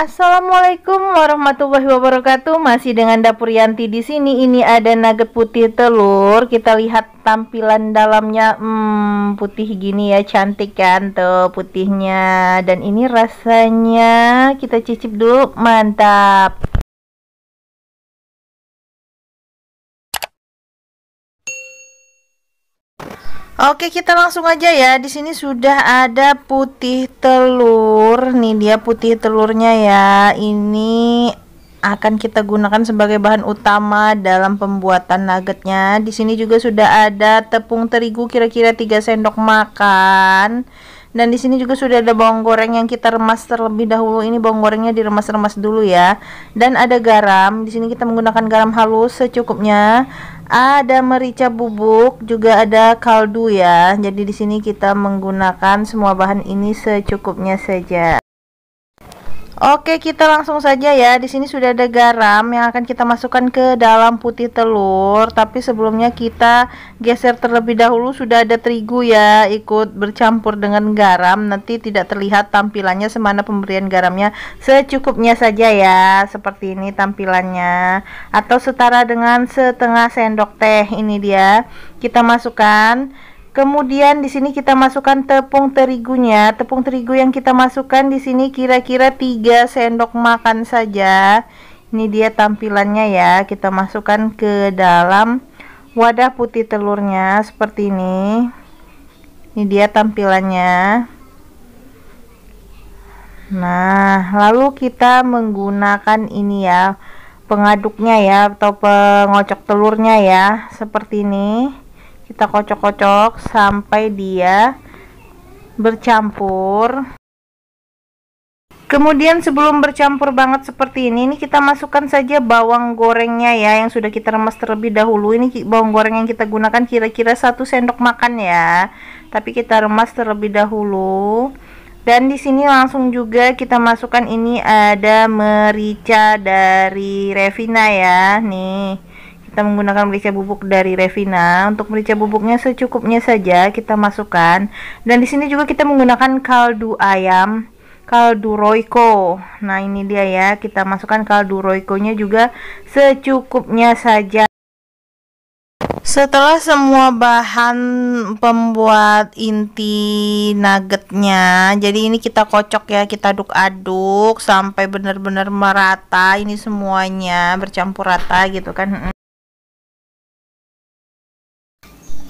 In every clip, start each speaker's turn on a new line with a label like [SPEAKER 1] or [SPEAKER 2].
[SPEAKER 1] Assalamualaikum warahmatullahi wabarakatuh. Masih dengan Dapur Yanti di sini. Ini ada nugget putih telur. Kita lihat tampilan dalamnya. Putih gini ya, cantik kan tuh putihnya. Dan ini rasanya kita cicip dulu. Mantap. Oke, kita langsung aja ya. Di sini sudah ada putih telur. Nih dia putih telurnya ya. Ini akan kita gunakan sebagai bahan utama dalam pembuatan nuggetnya. Di sini juga sudah ada tepung terigu kira-kira 3 sendok makan. Dan di sini juga sudah ada bawang goreng yang kita remas terlebih dahulu. Ini bawang gorengnya diremas-remas dulu ya. Dan ada garam. Di sini kita menggunakan garam halus secukupnya. Ada merica bubuk, juga ada kaldu ya. Jadi di sini kita menggunakan semua bahan ini secukupnya saja. Oke, kita langsung saja ya. Di sini sudah ada garam yang akan kita masukkan ke dalam putih telur. Tapi sebelumnya kita geser terlebih dahulu. Sudah ada terigu ya, ikut bercampur dengan garam. Nanti tidak terlihat tampilannya semana pemberian garamnya. Secukupnya saja ya. Seperti ini tampilannya. Atau setara dengan setengah sendok teh. Ini dia. Kita masukkan. Kemudian di sini kita masukkan tepung terigunya. Tepung terigu yang kita masukkan di sini kira-kira 3 sendok makan saja. Ini dia tampilannya ya. Kita masukkan ke dalam wadah putih telurnya seperti ini. Ini dia tampilannya. Nah, lalu kita menggunakan ini ya, pengaduknya ya, atau pengocok telurnya ya, seperti ini. Kita kocok-kocok sampai dia bercampur. Kemudian sebelum bercampur banget seperti ini kita masukkan saja bawang gorengnya ya, yang sudah kita remas terlebih dahulu. Ini bawang goreng yang kita gunakan kira-kira 1 sendok makan ya, tapi kita remas terlebih dahulu. Dan di sini langsung juga kita masukkan ini ada merica dari Revina ya. Nih, kita menggunakan merica bubuk dari Revina. Untuk merica bubuknya secukupnya saja kita masukkan. Dan di sini juga kita menggunakan kaldu ayam, kaldu Royco. Nah, ini dia ya, kita masukkan kaldu Royco-nya juga secukupnya saja. Setelah semua bahan pembuat inti nuggetnya, jadi ini kita kocok ya, kita aduk-aduk sampai benar-benar merata. Ini semuanya bercampur rata gitu kan.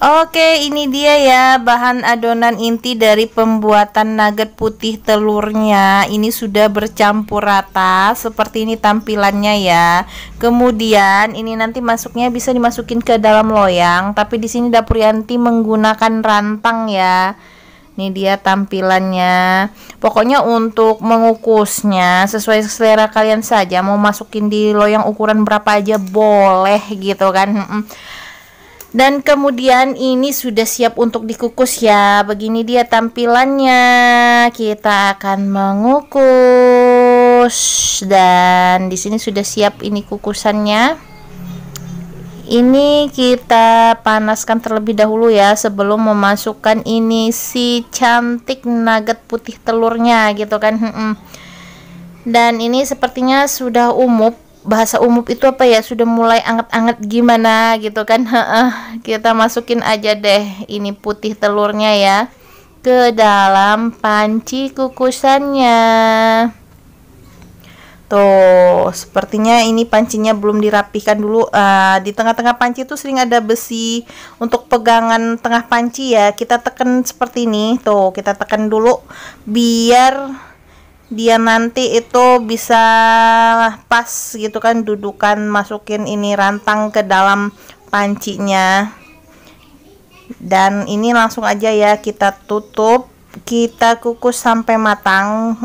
[SPEAKER 1] Oke, ini dia ya bahan adonan inti dari pembuatan nugget putih telurnya. Ini sudah bercampur rata, seperti ini tampilannya ya. Kemudian ini nanti masuknya bisa dimasukin ke dalam loyang, tapi di sini Dapur Yanti menggunakan rantang ya. Ini dia tampilannya. Pokoknya untuk mengukusnya sesuai selera kalian saja. Mau masukin di loyang ukuran berapa aja boleh gitu kan. Dan kemudian ini sudah siap untuk dikukus ya. Begini dia tampilannya. Kita akan mengukus. Dan di sini sudah siap ini kukusannya. Ini kita panaskan terlebih dahulu ya, sebelum memasukkan ini si cantik nugget putih telurnya gitu kan. Dan ini sepertinya sudah umum. Bahasa umum itu apa ya, sudah mulai anget-anget gimana gitu kan. Kita masukin aja deh ini putih telurnya ya ke dalam panci kukusannya. Tuh, sepertinya ini pancinya belum dirapikan dulu. Di tengah-tengah panci itu sering ada besi untuk pegangan tengah panci ya. Kita tekan seperti ini. Tuh, kita tekan dulu biar dia nanti itu bisa pas gitu kan, dudukan masukin ini rantang ke dalam pancinya. Dan ini langsung aja ya kita tutup, kita kukus sampai matang.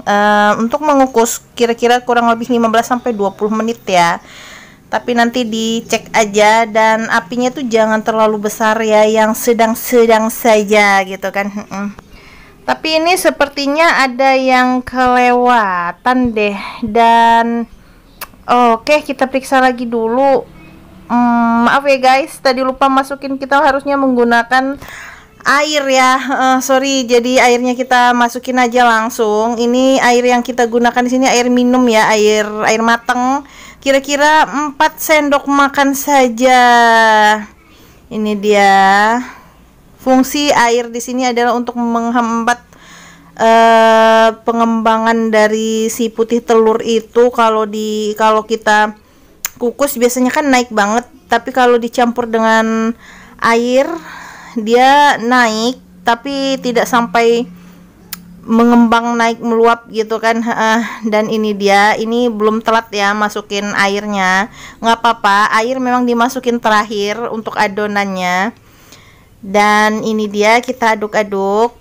[SPEAKER 1] Untuk mengukus kira-kira kurang lebih 15-20 menit ya, tapi nanti dicek aja. Dan apinya tuh jangan terlalu besar ya, yang sedang-sedang saja gitu kan. Tapi ini sepertinya ada yang kelewatan deh. Dan oke, kita periksa lagi dulu. Maaf ya guys, tadi lupa masukin, kita harusnya menggunakan air ya. Sorry, jadi airnya kita masukin aja langsung. Ini air yang kita gunakan di sini air minum ya, air mateng. Kira-kira 4 sendok makan saja. Ini dia. Fungsi air di sini adalah untuk menghambat pengembangan dari si putih telur itu. Kalau kita kukus biasanya kan naik banget, tapi kalau dicampur dengan air dia naik tapi tidak sampai mengembang naik meluap gitu kan. Dan ini dia, ini belum telat ya masukin airnya, nggak apa-apa, air memang dimasukin terakhir untuk adonannya. Dan ini dia, kita aduk-aduk.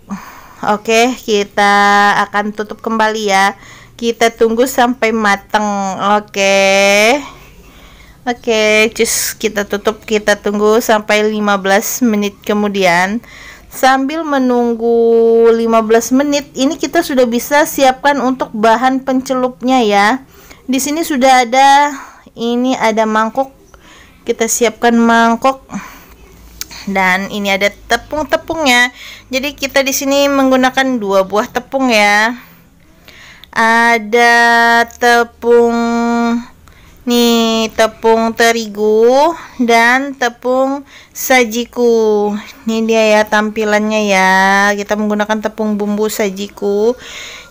[SPEAKER 1] Oke, kita akan tutup kembali ya, kita tunggu sampai mateng. Oke, cus, kita tutup, kita tunggu sampai 15 menit kemudian. Sambil menunggu 15 menit, ini kita sudah bisa siapkan untuk bahan pencelupnya ya. Di sini sudah ada, ini ada mangkok. Kita siapkan mangkok. Dan ini ada tepung-tepungnya. Jadi kita di sini menggunakan 2 buah tepung ya. Ada tepung nih, tepung terigu dan tepung sajiku. Ini dia ya tampilannya ya. Kita menggunakan tepung bumbu sajiku.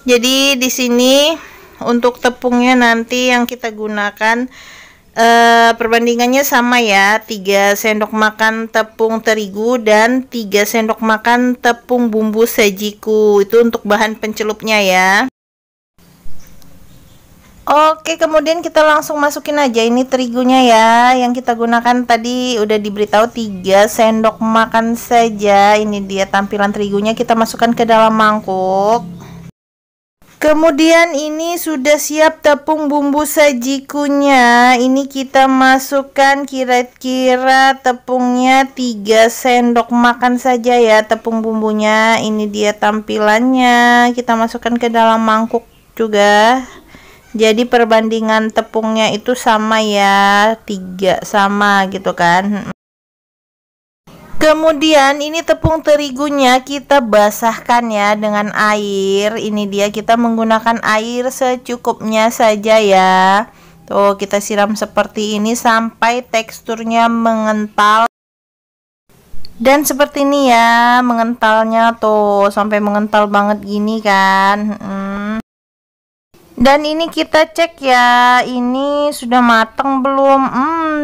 [SPEAKER 1] Jadi di sini untuk tepungnya nanti yang kita gunakan perbandingannya sama ya, 3 sendok makan tepung terigu dan 3 sendok makan tepung bumbu sajiku. Itu untuk bahan pencelupnya ya. Oke, kemudian kita langsung masukin aja ini terigunya ya. Yang kita gunakan tadi udah diberitahu 3 sendok makan saja. Ini dia tampilan terigunya, kita masukkan ke dalam mangkuk. Kemudian ini sudah siap tepung bumbu sajikunya. Ini kita masukkan kira-kira tepungnya 3 sendok makan saja ya tepung bumbunya. Ini dia tampilannya. Kita masukkan ke dalam mangkuk juga. Jadi perbandingan tepungnya itu sama ya, 3 sama gitu kan. Kemudian ini tepung terigunya kita basahkan ya dengan air. Ini dia, kita menggunakan air secukupnya saja ya. Tuh, kita siram seperti ini sampai teksturnya mengental. Dan seperti ini ya, mengentalnya tuh, sampai mengental banget gini kan. Dan ini kita cek ya, ini sudah matang belum.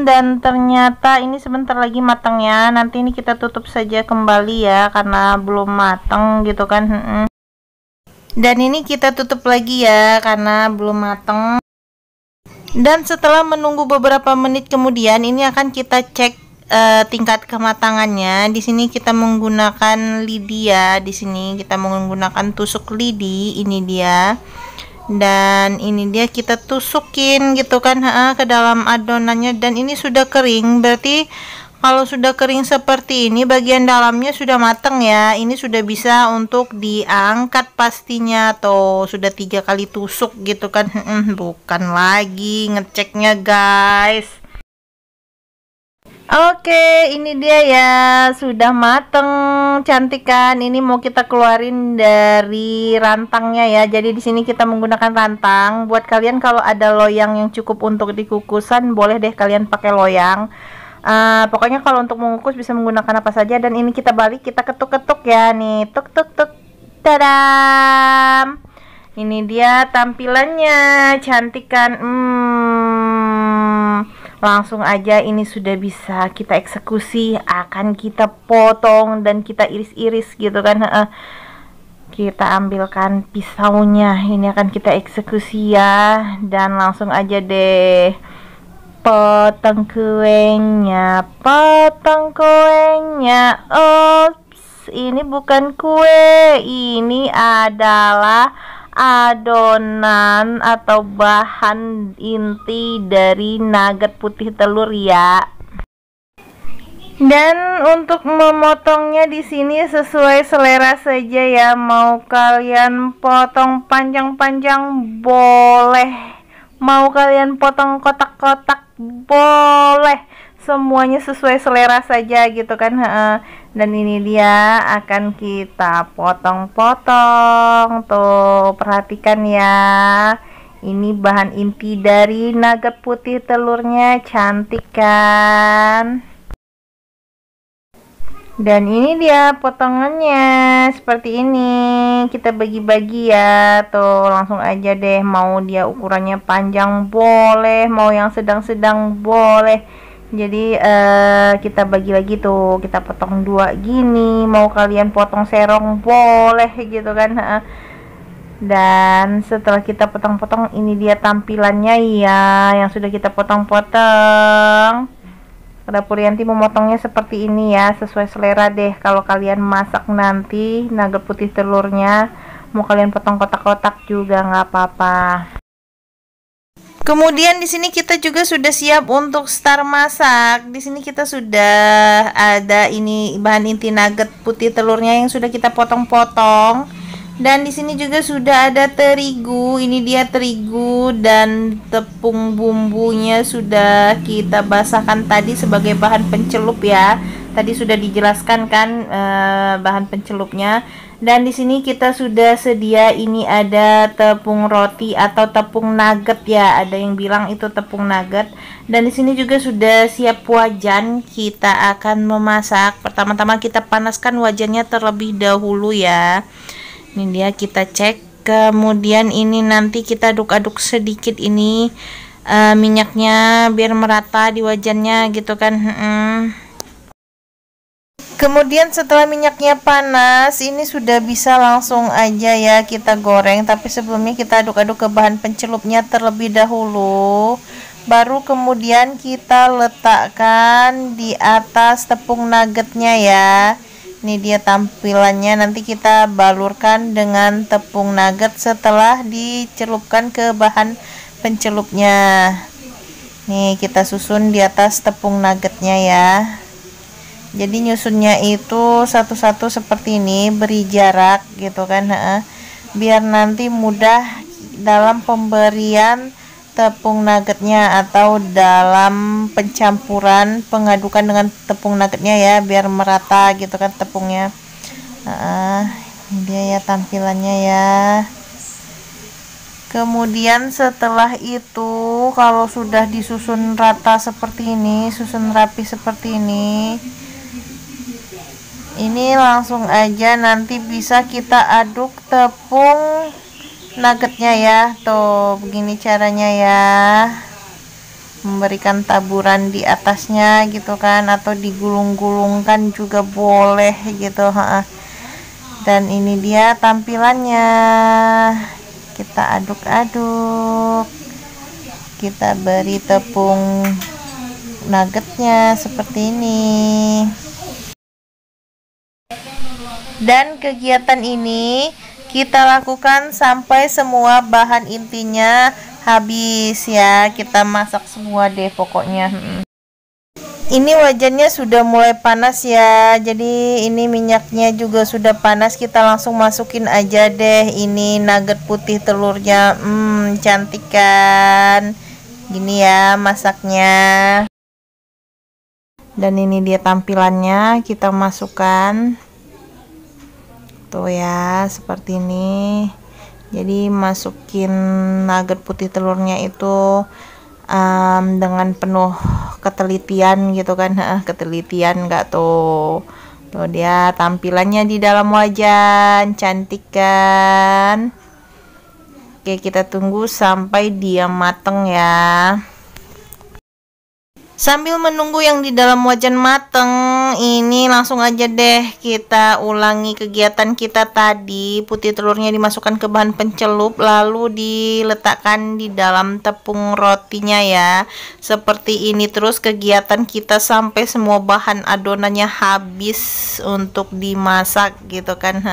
[SPEAKER 1] Dan ternyata ini sebentar lagi matang ya. Nanti ini kita tutup saja kembali ya, karena belum matang gitu kan. Dan ini kita tutup lagi ya, karena belum matang. Dan setelah menunggu beberapa menit kemudian, ini akan kita cek tingkat kematangannya. Di sini kita menggunakan lidi ya. Di sini kita menggunakan tusuk lidi. Ini dia. Dan ini dia, kita tusukin gitu kan ke dalam adonannya. Dan ini sudah kering, berarti kalau sudah kering seperti ini bagian dalamnya sudah matang ya. Ini sudah bisa untuk diangkat pastinya. Tuh, sudah 3 kali tusuk gitu kan. Bukan lagi ngeceknya guys. Oke, ini dia ya, sudah mateng, cantik kan. Ini mau kita keluarin dari rantangnya ya. Jadi di sini kita menggunakan rantang. Buat kalian kalau ada loyang yang cukup untuk dikukusan, boleh deh kalian pakai loyang. Pokoknya kalau untuk mengukus bisa menggunakan apa saja. Dan ini kita balik, kita ketuk-ketuk ya nih, tuk tuk tuk, tadam. Ini dia tampilannya, cantik kan. Langsung aja ini sudah bisa kita eksekusi, akan kita potong dan kita iris-iris gitu kan. Kita ambilkan pisaunya, ini akan kita eksekusi ya. Dan langsung aja deh, potong kuenya, potong kuenya. Oops, ini bukan kue, ini adalah adonan atau bahan inti dari nugget putih telur ya. Dan untuk memotongnya di sini sesuai selera saja ya. Mau kalian potong panjang-panjang boleh, mau kalian potong kotak-kotak boleh, semuanya sesuai selera saja gitu kan. Dan ini dia akan kita potong-potong tuh, perhatikan ya, ini bahan inti dari nugget putih telurnya, cantik kan. Dan ini dia potongannya seperti ini, kita bagi-bagi ya tuh, langsung aja deh, mau dia ukurannya panjang boleh, mau yang sedang-sedang boleh. Jadi kita bagi lagi tuh, kita potong dua gini, mau kalian potong serong boleh gitu kan. Dan setelah kita potong-potong, ini dia tampilannya ya, yang sudah kita potong-potong. Dapur Yanti memotongnya seperti ini ya, sesuai selera deh. Kalau kalian masak nanti nugget putih telurnya, mau kalian potong kotak-kotak juga nggak apa-apa. Kemudian di sini kita juga sudah siap untuk start masak. Di sini kita sudah ada ini bahan inti nugget putih telurnya yang sudah kita potong-potong. Dan di sini juga sudah ada terigu. Ini dia terigu dan tepung bumbunya sudah kita basahkan tadi sebagai bahan pencelup ya. Tadi sudah dijelaskan kan bahan pencelupnya. Dan di sini kita sudah sedia, ini ada tepung roti atau tepung nugget ya. Ada yang bilang itu tepung nugget. Dan di sini juga sudah siap wajan. Kita akan memasak. Pertama-tama kita panaskan wajannya terlebih dahulu ya. Ini dia, kita cek. Kemudian ini nanti kita aduk-aduk sedikit ini minyaknya biar merata di wajannya gitu kan. Kemudian setelah minyaknya panas, ini sudah bisa langsung aja ya kita goreng. Tapi sebelumnya kita aduk-aduk ke bahan pencelupnya terlebih dahulu. Baru kemudian kita letakkan di atas tepung nuggetnya ya. Ini dia tampilannya, nanti kita balurkan dengan tepung nugget setelah dicelupkan ke bahan pencelupnya. Nih kita susun di atas tepung nuggetnya ya. Jadi nyusunnya itu satu-satu seperti ini, beri jarak gitu kan, biar nanti mudah dalam pemberian tepung nuggetnya atau dalam pencampuran pengadukan dengan tepung nuggetnya ya, biar merata gitu kan tepungnya. Ini dia ya tampilannya ya. Kemudian setelah itu kalau sudah disusun rata seperti ini, susun rapi seperti ini langsung aja nanti bisa kita aduk tepung nuggetnya ya. Tuh begini caranya ya, memberikan taburan di atasnya gitu kan, atau digulung-gulungkan juga boleh gitu. Dan ini dia tampilannya, kita aduk-aduk, kita beri tepung nuggetnya seperti ini. Dan kegiatan ini kita lakukan sampai semua bahan intinya habis ya. Kita masak semua deh pokoknya. Ini wajannya sudah mulai panas ya. Jadi ini minyaknya juga sudah panas. Kita langsung masukin aja deh ini nugget putih telurnya. Cantik kan? Gini ya masaknya. Dan ini dia tampilannya, kita masukkan. Tuh ya, seperti ini. Jadi masukin nugget putih telurnya itu dengan penuh ketelitian gitu kan. Ketelitian nggak tuh. Tuh dia tampilannya di dalam wajan, cantik kan. Oke, kita tunggu sampai dia mateng ya. Sambil menunggu yang di dalam wajan mateng, ini langsung aja deh kita ulangi kegiatan kita tadi. Putih telurnya dimasukkan ke bahan pencelup, lalu diletakkan di dalam tepung rotinya ya. Seperti ini terus kegiatan kita sampai semua bahan adonannya habis untuk dimasak gitu kan.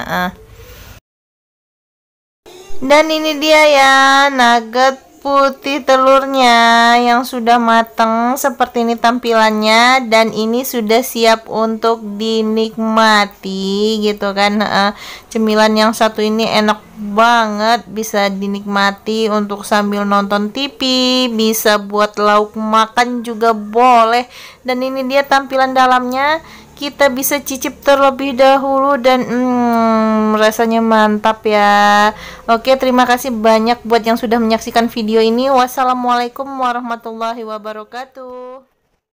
[SPEAKER 1] Dan ini dia ya, nugget putih telurnya yang sudah matang seperti ini tampilannya, dan ini sudah siap untuk dinikmati gitu kan. Cemilan yang satu ini enak banget, bisa dinikmati untuk sambil nonton TV, bisa buat lauk makan juga boleh. Dan ini dia tampilan dalamnya, kita bisa cicip terlebih dahulu dan rasanya mantap ya. Oke, terima kasih banyak buat yang sudah menyaksikan video ini. Wassalamualaikum warahmatullahi wabarakatuh.